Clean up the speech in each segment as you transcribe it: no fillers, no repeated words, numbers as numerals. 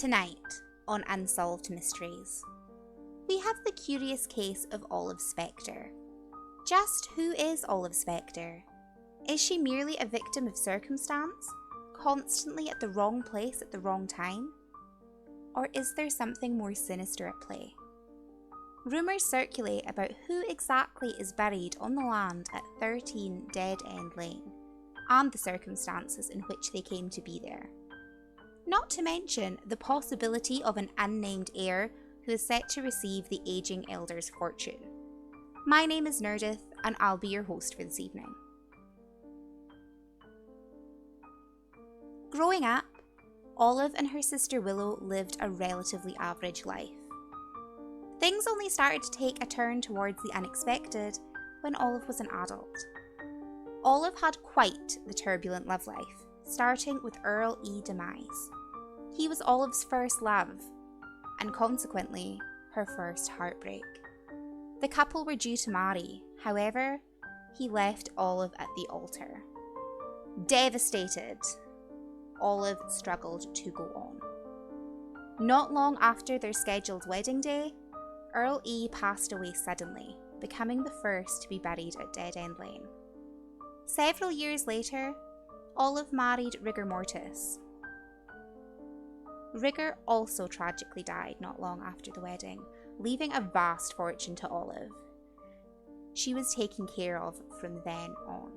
Tonight on Unsolved Mysteries, we have the curious case of Olive Specter. Just who is Olive Specter? Is she merely a victim of circumstance, constantly at the wrong place at the wrong time? Or is there something more sinister at play? Rumours circulate about who exactly is buried on the land at 13 Dead End Lane, and the circumstances in which they came to be there. Not to mention the possibility of an unnamed heir who is set to receive the aging elder's fortune. My name is Nerdyth, and I'll be your host for this evening. Growing up, Olive and her sister Willow lived a relatively average life. Things only started to take a turn towards the unexpected when Olive was an adult. Olive had quite the turbulent love life, starting with Earl E. demise. He was Olive's first love, and consequently, her first heartbreak. The couple were due to marry, however, he left Olive at the altar. Devastated, Olive struggled to go on. Not long after their scheduled wedding day, Earl E. passed away suddenly, becoming the first to be buried at Dead End Lane. Several years later, Olive married Rigor Mortis. Rigor also tragically died not long after the wedding, leaving a vast fortune to Olive. She was taken care of from then on.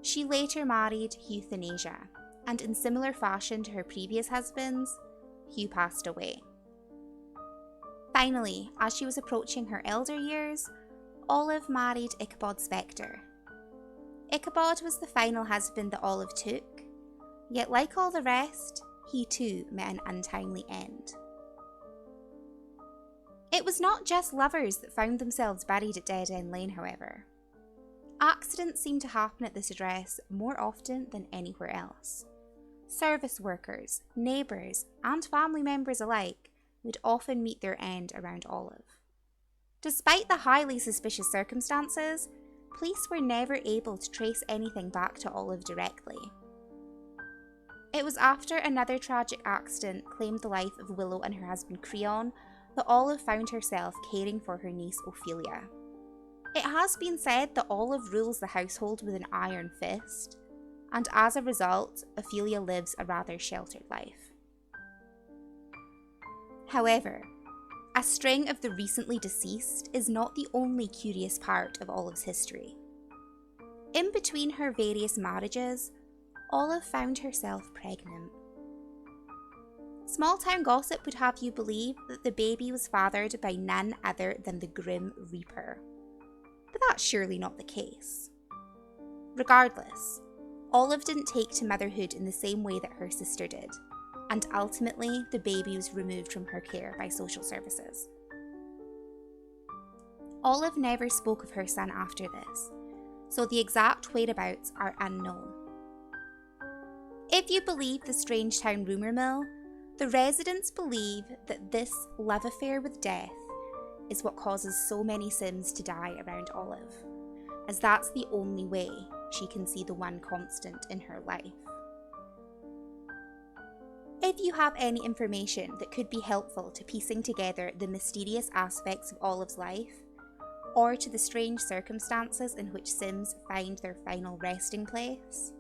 She later married Euthanasia, and in similar fashion to her previous husbands, Hugh passed away. Finally, as she was approaching her elder years, Olive married Ichabod Specter. Ichabod was the final husband that Olive took, yet like all the rest, he too met an untimely end. It was not just lovers that found themselves buried at Dead End Lane, however. Accidents seemed to happen at this address more often than anywhere else. Service workers, neighbours, and family members alike would often meet their end around Olive. Despite the highly suspicious circumstances, police were never able to trace anything back to Olive directly. It was after another tragic accident claimed the life of Willow and her husband Creon that Olive found herself caring for her niece Ophelia. It has been said that Olive rules the household with an iron fist, and as a result, Ophelia lives a rather sheltered life. However, a string of the recently deceased is not the only curious part of Olive's history. In between her various marriages, Olive found herself pregnant. Small-town gossip would have you believe that the baby was fathered by none other than the Grim Reaper. But that's surely not the case. Regardless, Olive didn't take to motherhood in the same way that her sister did, and ultimately the baby was removed from her care by social services. Olive never spoke of her son after this, so the exact whereabouts are unknown. If you believe the Strangetown rumour mill, the residents believe that this love affair with death is what causes so many Sims to die around Olive, as that's the only way she can see the one constant in her life. If you have any information that could be helpful to piecing together the mysterious aspects of Olive's life, or to the strange circumstances in which Sims find their final resting place,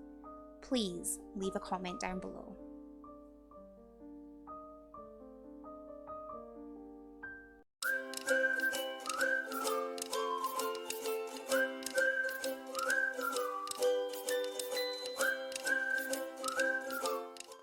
please leave a comment down below.